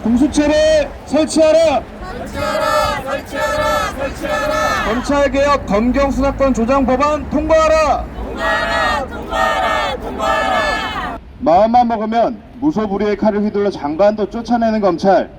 공수처를 설치하라! 설치하라! 설치하라! 설치하라! 검찰개혁 검경수사권 조정 법안 통과하라! 통과하라! 통과하라! 통과하라! 마음만 먹으면 무소불위의 칼을 휘둘러 장관도 쫓아내는 검찰,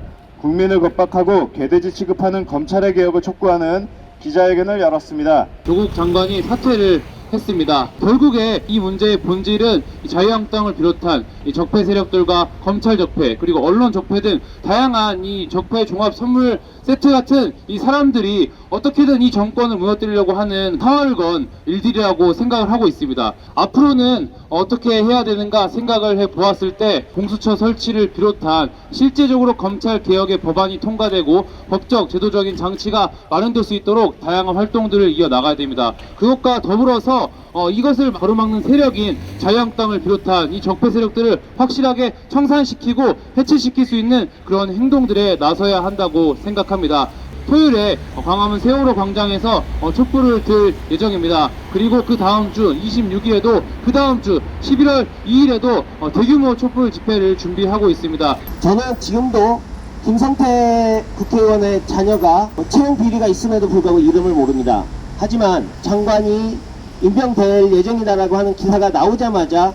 국민을 겁박하고 개돼지 취급하는 검찰의 개혁을 촉구하는 기자회견을 열었습니다. 조국 장관이 사퇴를 했습니다. 결국에 이 문제의 본질은 자유한국당을 비롯한 이 적폐 세력들과 검찰 적폐 그리고 언론 적폐 등 다양한 이 적폐 종합 선물 세트 같은 이 사람들이 어떻게든 이 정권을 무너뜨리려고 하는 상을 건 일들이라고 생각을 하고 있습니다. 앞으로는 어떻게 해야 되는가 생각을 해보았을 때 공수처 설치를 비롯한 실제적으로 검찰 개혁의 법안이 통과되고 법적 제도적인 장치가 마련될 수 있도록 다양한 활동들을 이어나가야 됩니다. 그것과 더불어서 이것을 가로막는 세력인 자유한국당을 비롯한 이 적폐 세력들을 확실하게 청산시키고 해체시킬 수 있는 그런 행동들에 나서야 한다고 생각합니다. 토요일에 광화문 세월호 광장에서 촛불을 들 예정입니다. 그리고 그 다음 주 26일에도 그 다음 주 11월 2일에도 대규모 촛불 집회를 준비하고 있습니다. 저는 지금도 김성태 국회의원의 자녀가 채용 비리가 있음에도 불구하고 이름을 모릅니다. 하지만 장관이 임명될 예정이다라고 하는 기사가 나오자마자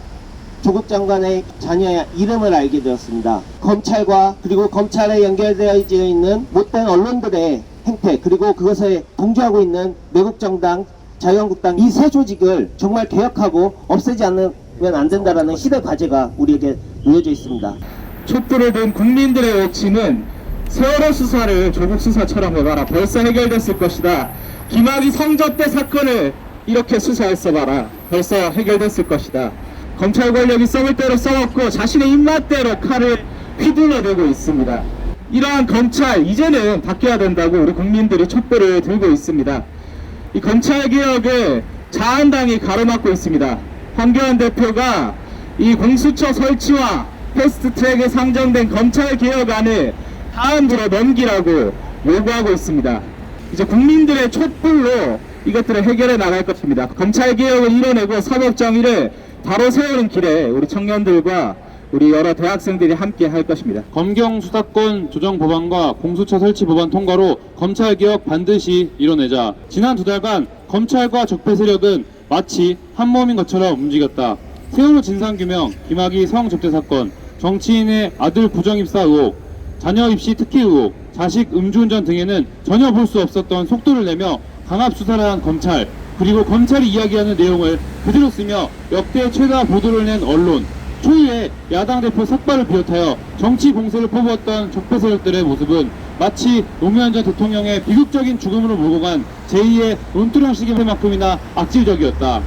조국 장관의 자녀의 이름을 알게 되었습니다. 검찰과 그리고 검찰에 연결되어 있는 못된 언론들의 행태 그리고 그것에 동조하고 있는 매국정당, 자유한국당 이 세 조직을 정말 개혁하고 없애지 않으면 안 된다라는 시대 과제가 우리에게 놓여져 있습니다. 촛불을 든 국민들의 외침은 세월호 수사를 조국 수사처럼 해봐라. 벌써 해결됐을 것이다. 김학의 성접대 사건을 이렇게 수사했어 봐라. 벌써 해결됐을 것이다. 검찰 권력이 썩을 대로 썩었고 자신의 입맛대로 칼을 휘둘러대고 있습니다. 이러한 검찰 이제는 바뀌어야 된다고 우리 국민들이 촛불을 들고 있습니다. 이 검찰 개혁을 자한당이 가로막고 있습니다. 황교안 대표가 이 공수처 설치와 패스트트랙에 상정된 검찰 개혁안을 다음 주로 넘기라고 요구하고 있습니다. 이제 국민들의 촛불로 이것들을 해결해 나갈 것입니다. 검찰 개혁을 이뤄내고 사법 정의를 바로 세우는 길에 우리 청년들과 우리 여러 대학생들이 함께 할 것입니다. 검경 수사권 조정 법안과 공수처 설치 법안 통과로 검찰 개혁 반드시 이뤄내자. 지난 두 달간 검찰과 적폐 세력은 마치 한 몸인 것처럼 움직였다. 세월호 진상규명, 김학의 성접대 사건, 정치인의 아들 부정입사 의혹, 자녀 입시 특혜 의혹, 자식 음주운전 등에는 전혀 볼 수 없었던 속도를 내며 강압 수사를 한 검찰, 그리고 검찰이 이야기하는 내용을 그대로 쓰며 역대 최다 보도를 낸 언론, 초유의 야당 대표 삭발을 비롯하여 정치 공세를 퍼부었던 적폐 세력들의 모습은 마치 노무현 전 대통령의 비극적인 죽음으로 몰고 간 제2의 논두렁식의 만큼이나 악질적이었다.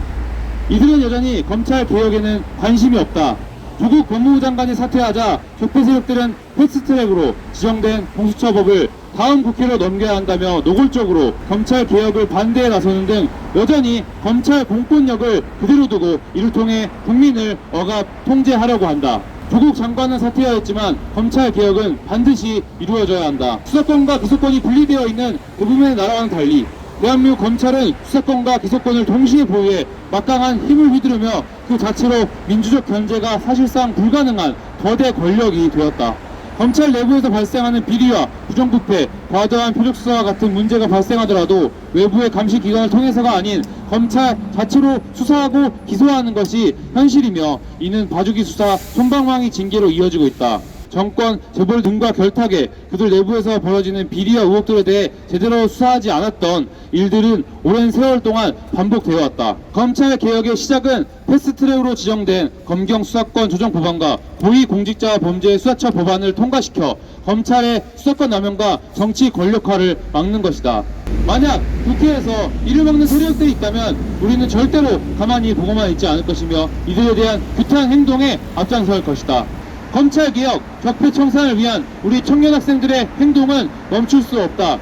이들은 여전히 검찰 개혁에는 관심이 없다. 조국 법무부 장관이 사퇴하자 적폐 세력들은 패스트트랙으로 지정된 공수처법을 다음 국회로 넘겨야 한다며 노골적으로 검찰 개혁을 반대해 나서는 등 여전히 검찰 공권력을 그대로 두고 이를 통해 국민을 억압 통제하려고 한다. 조국 장관은 사퇴하였지만 검찰 개혁은 반드시 이루어져야 한다. 수사권과 기소권이 분리되어 있는 대부분의 나라와는 달리 대한민국 검찰은 수사권과 기소권을 동시에 보유해 막강한 힘을 휘두르며 그 자체로 민주적 견제가 사실상 불가능한 거대 권력이 되었다. 검찰 내부에서 발생하는 비리와 부정부패, 과도한 표적수사와 같은 문제가 발생하더라도 외부의 감시기관을 통해서가 아닌 검찰 자체로 수사하고 기소하는 것이 현실이며 이는 봐주기 수사, 솜방망이 징계로 이어지고 있다. 정권, 재벌 등과 결탁해 그들 내부에서 벌어지는 비리와 의혹들에 대해 제대로 수사하지 않았던 일들은 오랜 세월 동안 반복되어 왔다. 검찰 개혁의 시작은 패스트트랙으로 지정된 검경 수사권 조정 법안과 고위공직자 범죄 수사처 법안을 통과시켜 검찰의 수사권 남용과 정치 권력화를 막는 것이다. 만약 국회에서 이를 막는 세력들이 있다면 우리는 절대로 가만히 보고만 있지 않을 것이며 이들에 대한 규탄 행동에 앞장설 것이다. 검찰개혁, 적폐 청산을 위한 우리 청년 학생들의 행동은 멈출 수 없다.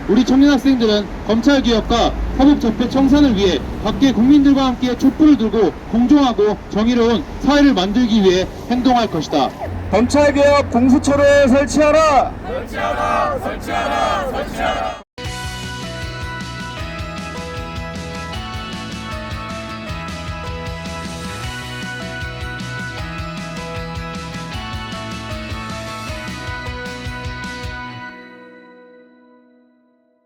우리 청년 학생들은 검찰개혁과 사법 적폐 청산을 위해 밖에 국민들과 함께 촛불을 들고 공정하고 정의로운 사회를 만들기 위해 행동할 것이다. 검찰개혁 공수처를 설치하라! 설치하라! 설치하라! 설치하라!